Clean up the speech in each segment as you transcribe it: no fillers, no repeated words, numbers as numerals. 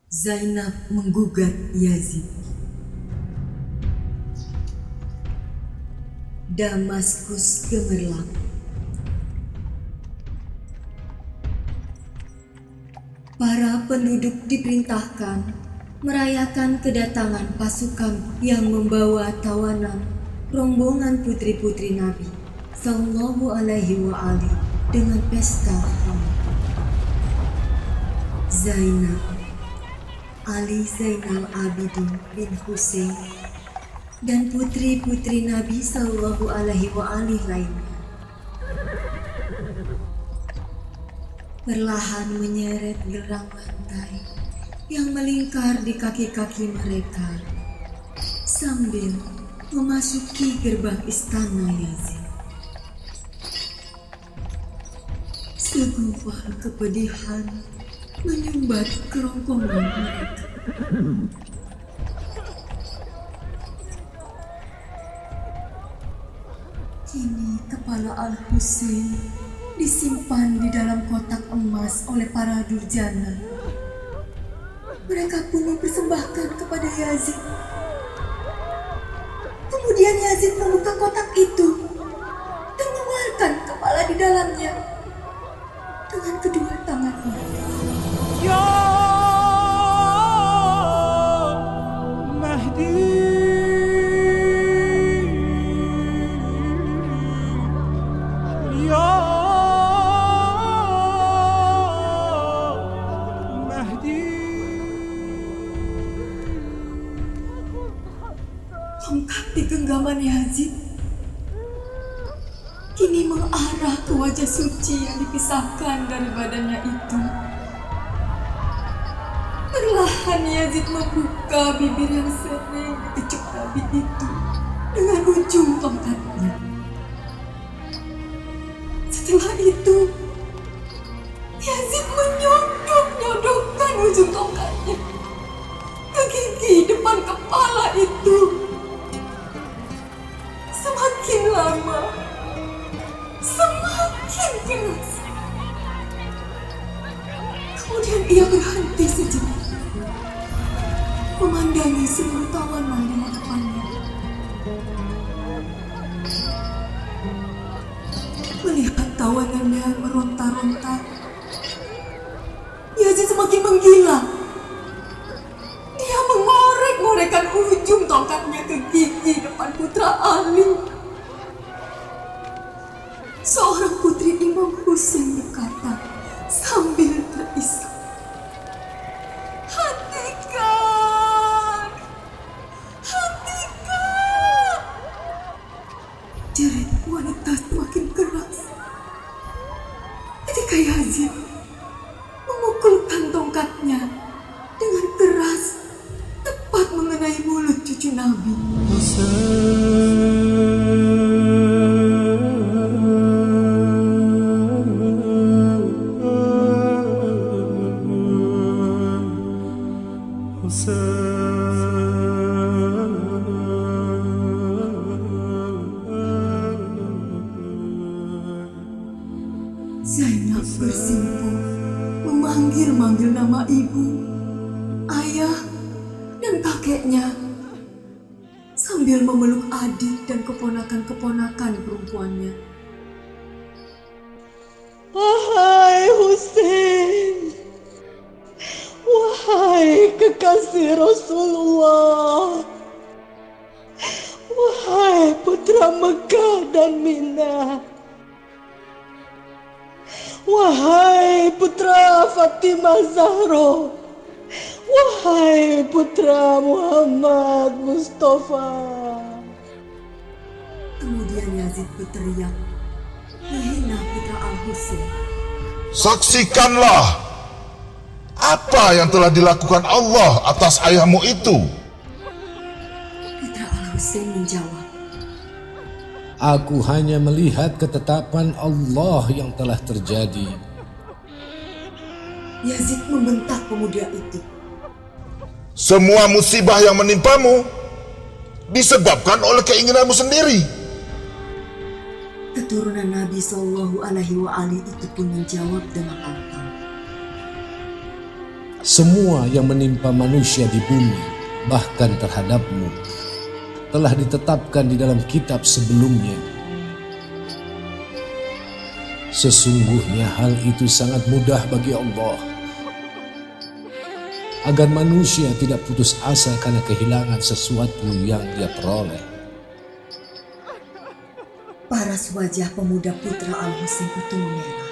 Zainab menggugat Yazid. Damaskus gemerlap. Para penduduk diperintahkan merayakan kedatangan pasukan yang membawa tawanan rombongan putri-putri Nabi Sallallahu Alaihi Wasallam dengan pesta ramah. Zainab, Ali Zainal Abidin bin Husain, dan putri-putri Nabi Sallallahu Alaihi Wasallam lainnya perlahan menyeret gerang lantai yang melingkar di kaki-kaki mereka sambil memasuki gerbang istana Yazid. Segumpal kepedihan menyumbat kerongkongan mereka. Kini kepala Al-Husain disimpan di dalam kotak emas oleh para durjana. Mereka pun mempersembahkan kepada Yazid. Kemudian Yazid membuka kotak itu dan mengeluarkan kepala di dalamnya dengan kedua tangannya. Ya Mahdi, Ya Mahdi. Tongkat di genggaman Yazid kini mengarah ke wajah suci yang dipisahkan dari badannya itu. Perlahan Yazid membuka bibir yang sering dikecup Nabi itu dengan ujung tongkatnya. Setelah itu, Yazid menyodok-nyodokkan ujung tongkatnya ke gigi depan kepala itu. Semakin lama, semakin keras. Kemudian ia berhenti sejenak, memandangi seluruh tawanan di hadapannya. Melihat tawanannya meronta-ronta, Yazid semakin menggila. Dia mengorek-ngorekkan ujung tongkatnya ke gigi depan putra Ali. Seorang putri Imam Husain berkata sambil terisak, "Hentikan! Hentikan!" Jerit wanita semakin keras ketika Yazid memukulkan tongkatnya dengan keras tepat mengenai mulut cucu Nabi. Zainab bersimpuh memanggil-manggil nama ibu, ayah, dan kakeknya sambil memeluk adik dan keponakan-keponakan perempuannya. Wahai Husain, wahai kekasih Rasulullah, wahai putra Mekah dan Mina, wahai putra Fatimah Zahra, wahai putra Muhammad Mustafa. Kemudian Yazid berteriak menghina putra Al-Husain. Saksikanlah apa yang telah dilakukan Allah atas ayahmu itu. Putra Al-Husain menjawab, Aku hanya melihat ketetapan Allah yang telah terjadi. Yazid membentak pemuda itu. Semua musibah yang menimpamu disebabkan oleh keinginanmu sendiri. Keturunan Nabi Sallallahu Alaihi Wasallam itu pun menjawab dengan lantang, Semua yang menimpa manusia di bumi, bahkan terhadapmu, telah ditetapkan di dalam kitab sebelumnya. Sesungguhnya hal itu sangat mudah bagi Allah, agar manusia tidak putus asa karena kehilangan sesuatu yang dia peroleh. Paras wajah pemuda putra Al-Husain itu memerah.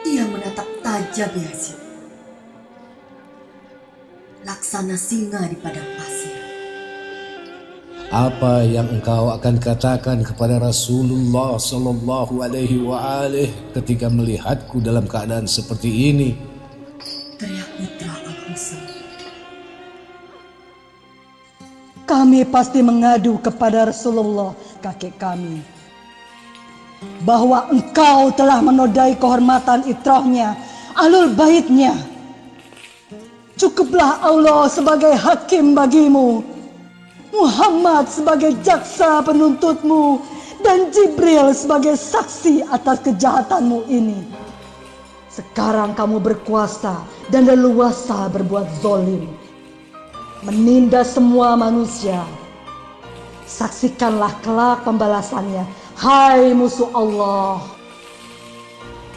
Dia menatap tajam Yazid, laksana singa di padang pasir. Apa yang engkau akan katakan kepada Rasulullah sallallahu alaihi wa alihi ketika melihatku dalam keadaan seperti ini? Teriak putra Al-Husain. Kami pasti mengadu kepada Rasulullah, kakek kami, bahwa engkau telah menodai kehormatan itrahnya, ahlul baitnya. Cukuplah Allah sebagai hakim bagimu, Muhammad sebagai jaksa penuntutmu, dan Jibril sebagai saksi atas kejahatanmu ini. Sekarang kamu berkuasa dan leluasa berbuat zalim, menindas semua manusia. Saksikanlah kelak pembalasannya, hai musuh Allah.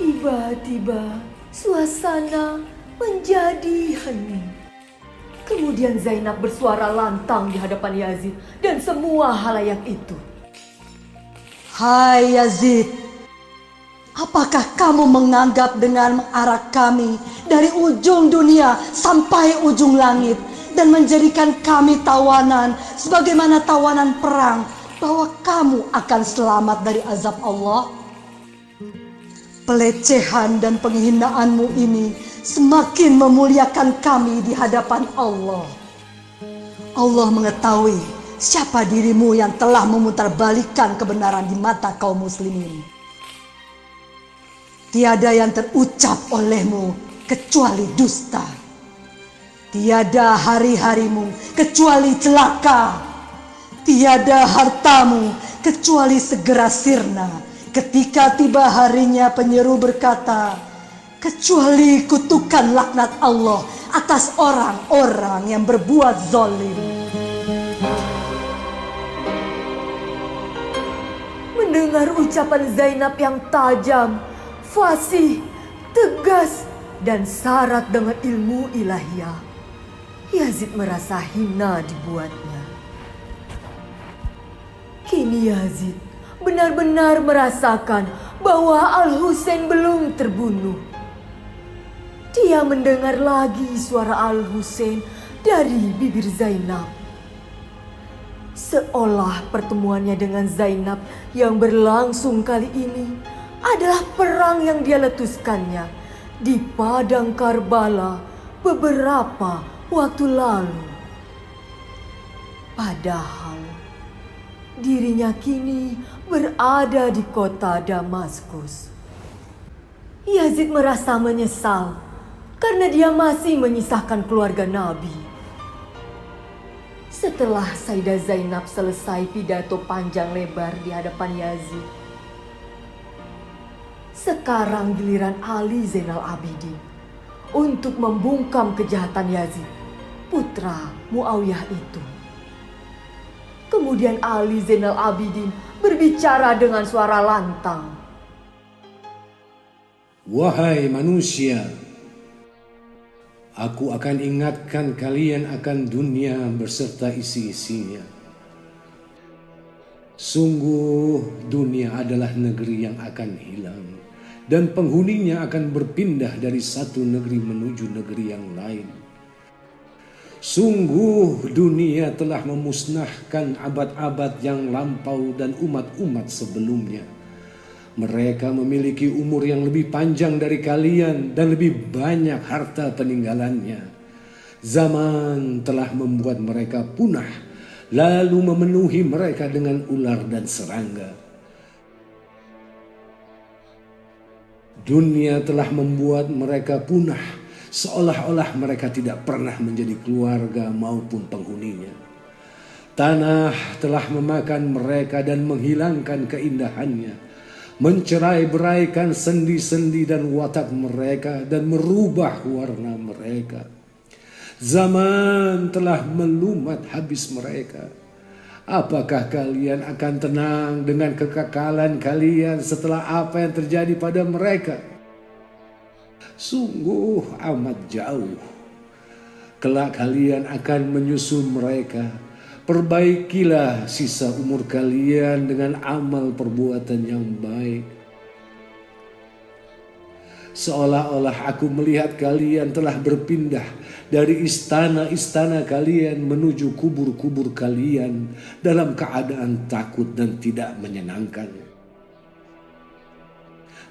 Tiba-tiba suasana menjadi hening. Kemudian Zainab bersuara lantang di hadapan Yazid dan semua halayak itu. Hai Yazid, apakah kamu menganggap dengan mengarak kami dari ujung dunia sampai ujung langit dan menjadikan kami tawanan sebagaimana tawanan perang, bahwa kamu akan selamat dari azab Allah? Pelecehan dan penghinaanmu ini semakin memuliakan kami di hadapan Allah. Allah mengetahui siapa dirimu yang telah memutarbalikkan kebenaran di mata kaum muslimin. Tiada yang terucap olehmu kecuali dusta. Tiada hari-harimu kecuali celaka. Tiada hartamu kecuali segera sirna ketika tiba harinya penyeru berkata, kecuali kutukan laknat Allah atas orang-orang yang berbuat zalim. Mendengar ucapan Zainab yang tajam, fasih, tegas, dan syarat dengan ilmu ilahiyah, Yazid merasa hina dibuatnya. Kini Yazid benar-benar merasakan bahwa Al-Husain belum terbunuh. Dia mendengar lagi suara Al-Husain dari bibir Zainab. Seolah pertemuannya dengan Zainab yang berlangsung kali ini adalah perang yang dia letuskannya di padang Karbala beberapa waktu lalu. Padahal dirinya kini berada di kota Damaskus. Yazid merasa menyesal karena dia masih menyisahkan keluarga Nabi. Setelah Sayyidah Zainab selesai pidato panjang lebar di hadapan Yazid, sekarang giliran Ali Zainal Abidin untuk membungkam kejahatan Yazid, putra Muawiyah itu. Kemudian Ali Zainal Abidin berbicara dengan suara lantang. Wahai manusia, aku akan ingatkan kalian akan dunia beserta isi-isinya. Sungguh dunia adalah negeri yang akan hilang, dan penghuninya akan berpindah dari satu negeri menuju negeri yang lain. Sungguh dunia telah memusnahkan abad-abad yang lampau dan umat-umat sebelumnya. Mereka memiliki umur yang lebih panjang dari kalian dan lebih banyak harta peninggalannya. Zaman telah membuat mereka punah, lalu memenuhi mereka dengan ular dan serangga. Dunia telah membuat mereka punah, seolah-olah mereka tidak pernah menjadi keluarga maupun penghuninya. Tanah telah memakan mereka dan menghilangkan keindahannya. mencerai-beraikan sendi-sendi dan watak mereka dan merubah warna mereka. Zaman telah melumat habis mereka. Apakah kalian akan tenang dengan kekekalan kalian setelah apa yang terjadi pada mereka? Sungguh amat jauh. Kelak kalian akan menyusul mereka. Perbaikilah sisa umur kalian dengan amal perbuatan yang baik. Seolah-olah aku melihat kalian telah berpindah dari istana-istana kalian menuju kubur-kubur kalian dalam keadaan takut dan tidak menyenangkan.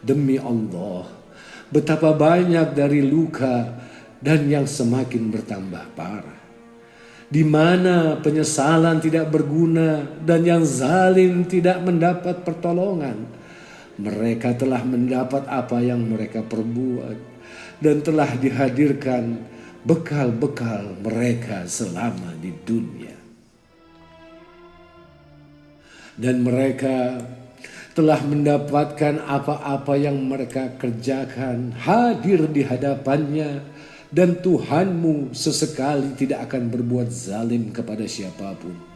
Demi Allah, betapa banyak dari luka dan yang semakin bertambah parah, di mana penyesalan tidak berguna dan yang zalim tidak mendapat pertolongan. Mereka telah mendapat apa yang mereka perbuat dan telah dihadirkan bekal-bekal mereka selama di dunia. Dan mereka telah mendapatkan apa-apa yang mereka kerjakan hadir di hadapannya, dan Tuhanmu sesekali tidak akan berbuat zalim kepada siapapun.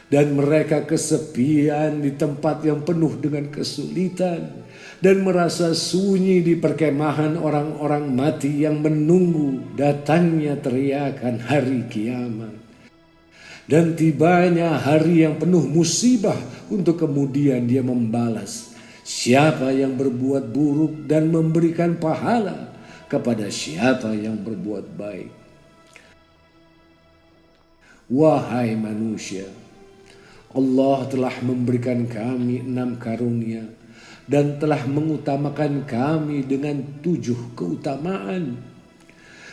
Dan mereka kesepian di tempat yang penuh dengan kesulitan dan merasa sunyi di perkemahan orang-orang mati yang menunggu datangnya teriakan hari kiamat. Dan tibanya hari yang penuh musibah untuk kemudian dia membalas siapa yang berbuat buruk dan memberikan pahala kepada siapa yang berbuat baik. Wahai manusia, Allah telah memberikan kami 6 karunia dan telah mengutamakan kami dengan 7 keutamaan.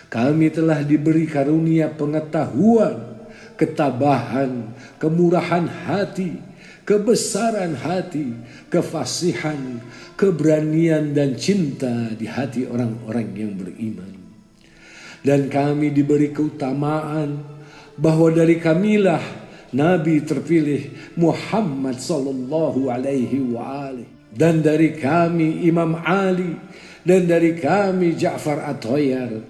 Kami telah diberi karunia pengetahuan, ketabahan, kemurahan hati, kebesaran hati, kefasihan, keberanian dan cinta di hati orang-orang yang beriman. Dan kami diberi keutamaan bahwa dari kamilah Nabi terpilih Muhammad sallallahu alaihi wa alihi, dan dari kami Imam Ali, dan dari kami Ja'far At-Thayyar,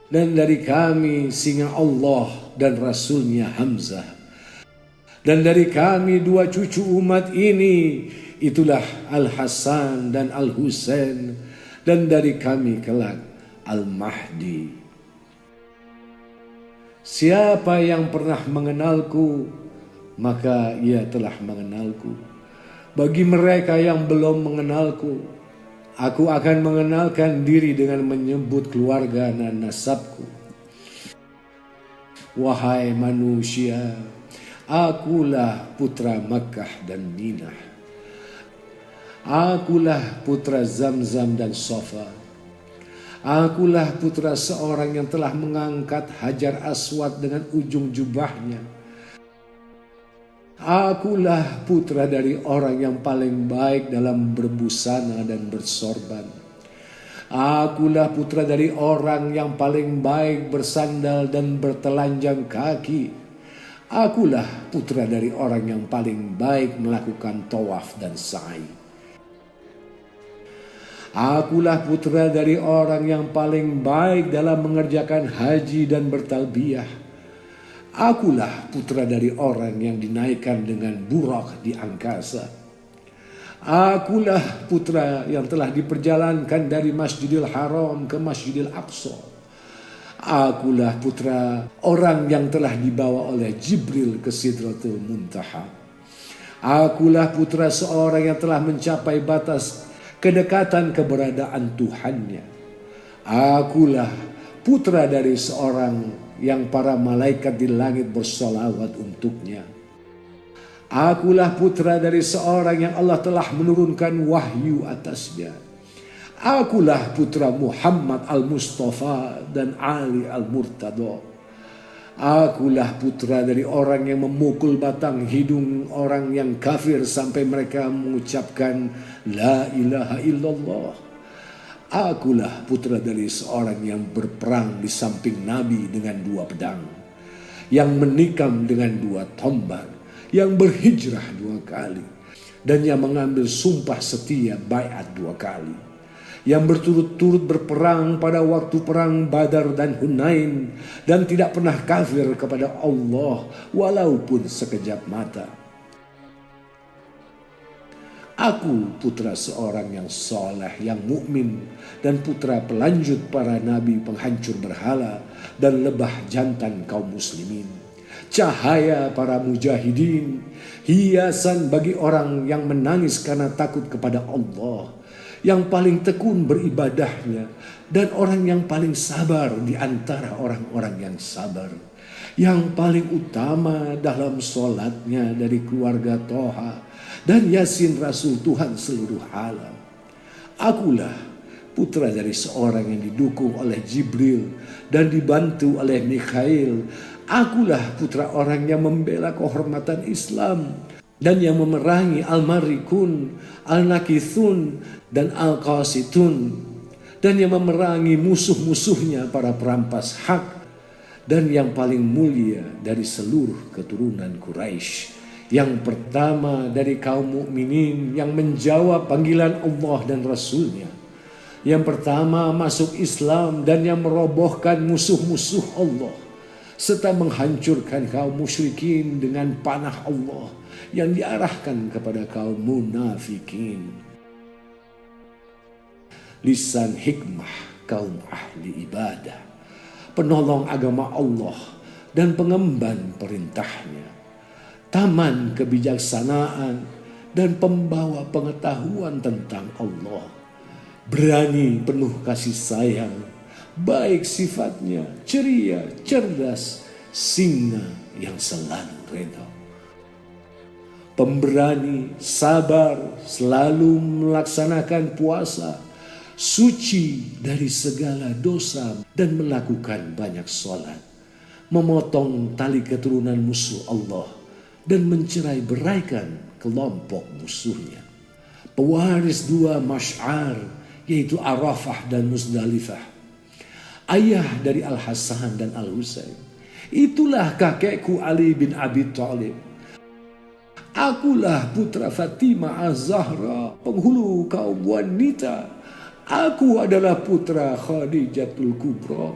dan dari kami singa Allah dan Rasulnya Hamzah, dan dari kami 2 cucu umat ini, itulah Al-Hasan dan Al-Husain, dan dari kami kelak Al-Mahdi. Siapa yang pernah mengenalku, maka ia telah mengenalku. Bagi mereka yang belum mengenalku, aku akan mengenalkan diri dengan menyebut keluarga dan nasabku. Wahai manusia, akulah putra Makkah dan Minah. Akulah putra Zamzam dan Safa. Akulah putra seorang yang telah mengangkat Hajar Aswad dengan ujung jubahnya. Akulah putra dari orang yang paling baik dalam berbusana dan bersorban. Akulah putra dari orang yang paling baik bersandal dan bertelanjang kaki. Akulah putra dari orang yang paling baik melakukan tawaf dan sa'i. Akulah putra dari orang yang paling baik dalam mengerjakan haji dan bertalbiyah. Akulah putra dari orang yang dinaikkan dengan burak di angkasa. Akulah putra yang telah diperjalankan dari Masjidil Haram ke Masjidil Aqsa. Akulah putra orang yang telah dibawa oleh Jibril ke Sidratul Muntaha. Akulah putra seorang yang telah mencapai batas kedekatan keberadaan Tuhannya. Akulah putra dari seorang yang para malaikat di langit bersolawat untuknya. Akulah putra dari seorang yang Allah telah menurunkan wahyu atasnya. Akulah putra Muhammad Al-Mustafa dan Ali Al-Murtada. Akulah putra dari orang yang memukul batang hidung orang yang kafir sampai mereka mengucapkan La ilaha illallah. Akulah putra dari seorang yang berperang di samping Nabi dengan 2 pedang, yang menikam dengan 2 tombak, yang berhijrah 2 kali, dan yang mengambil sumpah setia baiat 2 kali, yang berturut-turut berperang pada waktu perang Badar dan Hunain, dan tidak pernah kafir kepada Allah walaupun sekejap mata. Aku putra seorang yang soleh, yang mukmin, dan putra pelanjut para nabi penghancur berhala dan lebah jantan kaum muslimin. Cahaya para mujahidin, hiasan bagi orang yang menangis karena takut kepada Allah, yang paling tekun beribadahnya, dan orang yang paling sabar di antara orang-orang yang sabar, yang paling utama dalam sholatnya dari keluarga Toha dan Yasin Rasul Tuhan seluruh alam. Akulah putra dari seorang yang didukung oleh Jibril dan dibantu oleh Mikhail. Akulah putra orang yang membela kehormatan Islam dan yang memerangi Al-Marikun, Al-Nakithun, dan Al-Qasitun, dan yang memerangi musuh-musuhnya para perampas hak, dan yang paling mulia dari seluruh keturunan Quraisy, yang pertama dari kaum mukminin yang menjawab panggilan Allah dan Rasulnya, yang pertama masuk Islam dan yang merobohkan musuh-musuh Allah, serta menghancurkan kaum musyrikin dengan panah Allah yang diarahkan kepada kaum munafikin. Lisan hikmah kaum ahli ibadah, penolong agama Allah dan pengemban perintahnya, taman kebijaksanaan dan pembawa pengetahuan tentang Allah, berani penuh kasih sayang, baik sifatnya, ceria, cerdas, singa yang selalu reda. Pemberani, sabar, selalu melaksanakan puasa, suci dari segala dosa dan melakukan banyak sholat, memotong tali keturunan musuh Allah dan mencerai beraikan kelompok musuhnya. Pewaris 2 Masy'ar, yaitu Arafah dan Muzdalifah, ayah dari Al-Hasan dan Al-Husain. Itulah kakekku Ali bin Abi Thalib. Akulah putra Fatimah Az-Zahra, penghulu kaum wanita. Aku adalah putra Khadijatul Kubra.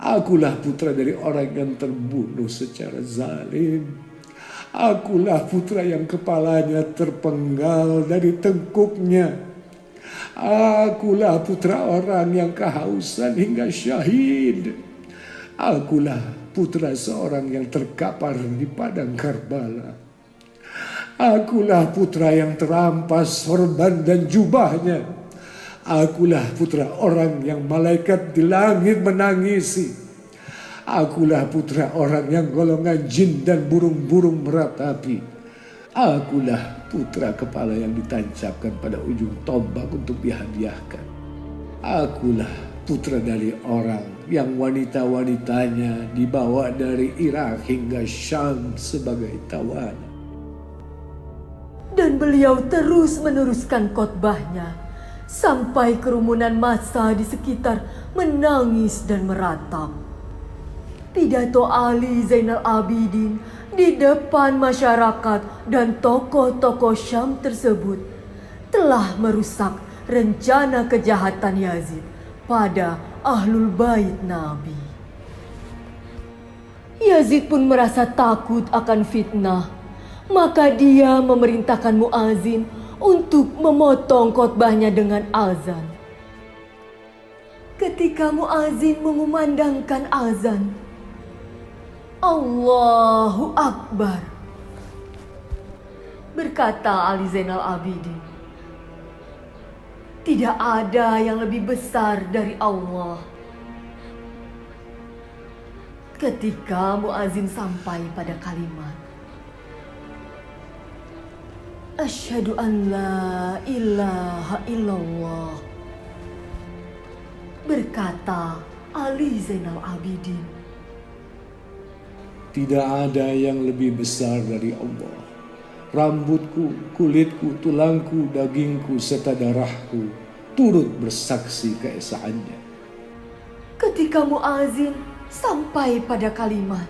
Akulah putra dari orang yang terbunuh secara zalim. Akulah putra yang kepalanya terpenggal dari tengkuknya. Akulah putra orang yang kehausan hingga syahid. Akulah putra seorang yang terkapar di padang Karbala. Akulah putra yang terampas sorban dan jubahnya. Akulah putra orang yang malaikat di langit menangisi. Akulah putra orang yang golongan jin dan burung-burung meratapi. Akulah putra kepala yang ditancapkan pada ujung tombak untuk dihadiahkan. Akulah putra dari orang yang wanita-wanitanya dibawa dari Irak hingga Syam sebagai tawanan. Dan beliau terus meneruskan khotbahnya sampai kerumunan massa di sekitar menangis dan meratap. Pidato Ali Zainal Abidin di depan masyarakat dan tokoh-tokoh Syam tersebut telah merusak rencana kejahatan Yazid pada Ahlul Bait Nabi. Yazid pun merasa takut akan fitnah, maka dia memerintahkan muazin untuk memotong khotbahnya dengan azan. Ketika muazin mengumandangkan azan, Allahu Akbar, berkata Ali Zainal Abidin, tidak ada yang lebih besar dari Allah. Ketika muazin sampai pada kalimat Asyhadu an la ilaha illallah, berkata Ali Zainal Abidin, tidak ada yang lebih besar dari Allah. Rambutku, kulitku, tulangku, dagingku, serta darahku turut bersaksi keesaannya. Ketika muazin sampai pada kalimat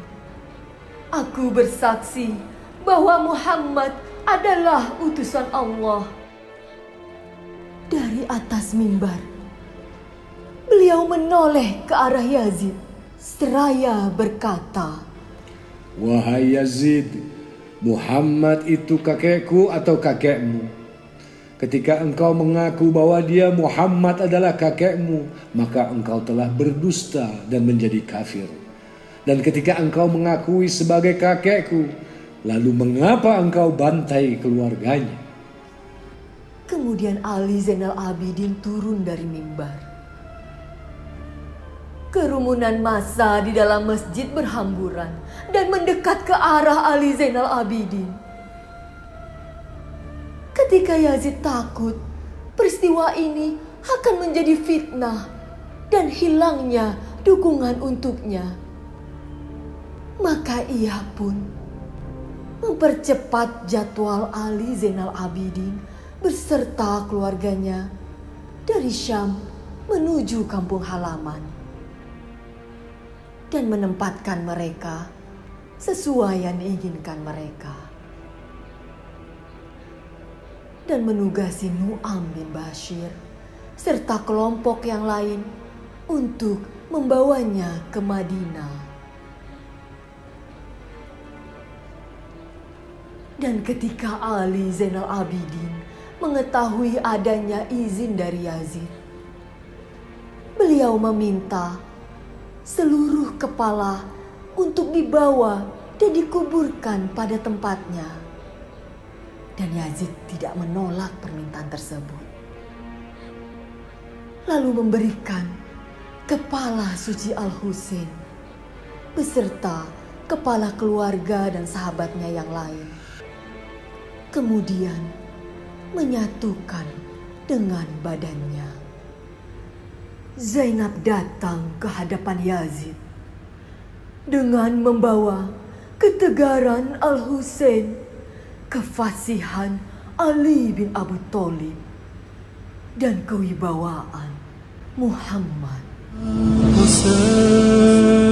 Aku bersaksi bahwa Muhammad adalah utusan Allah. Dari atas mimbar, beliau menoleh ke arah Yazid seraya berkata, Wahai Yazid, Muhammad itu kakekku atau kakekmu? Ketika engkau mengaku bahwa dia Muhammad adalah kakekmu, maka engkau telah berdusta dan menjadi kafir. Dan ketika engkau mengakui sebagai kakekku, lalu mengapa engkau bantai keluarganya? Kemudian Ali Zainal Abidin turun dari mimbar. Kerumunan massa di dalam masjid berhamburan dan mendekat ke arah Ali Zainal Abidin. Ketika Yazid takut peristiwa ini akan menjadi fitnah dan hilangnya dukungan untuknya, maka ia pun mempercepat jadwal Ali Zainal Abidin beserta keluarganya dari Syam menuju kampung halaman dan menempatkan mereka sesuai yang diinginkan mereka, dan menugasi Nu'am bin Bashir serta kelompok yang lain untuk membawanya ke Madinah. Dan ketika Ali Zainal Abidin mengetahui adanya izin dari Yazid, beliau meminta seluruh kepala untuk dibawa dan dikuburkan pada tempatnya. Dan Yazid tidak menolak permintaan tersebut, lalu memberikan kepala suci Al-Husain beserta kepala keluarga dan sahabatnya yang lain, kemudian menyatukan dengan badannya. Zainab datang ke hadapan Yazid dengan membawa ketegaran Al-Husain, kefasihan Ali bin Abu Thalib, dan kewibawaan Muhammad. Hussein.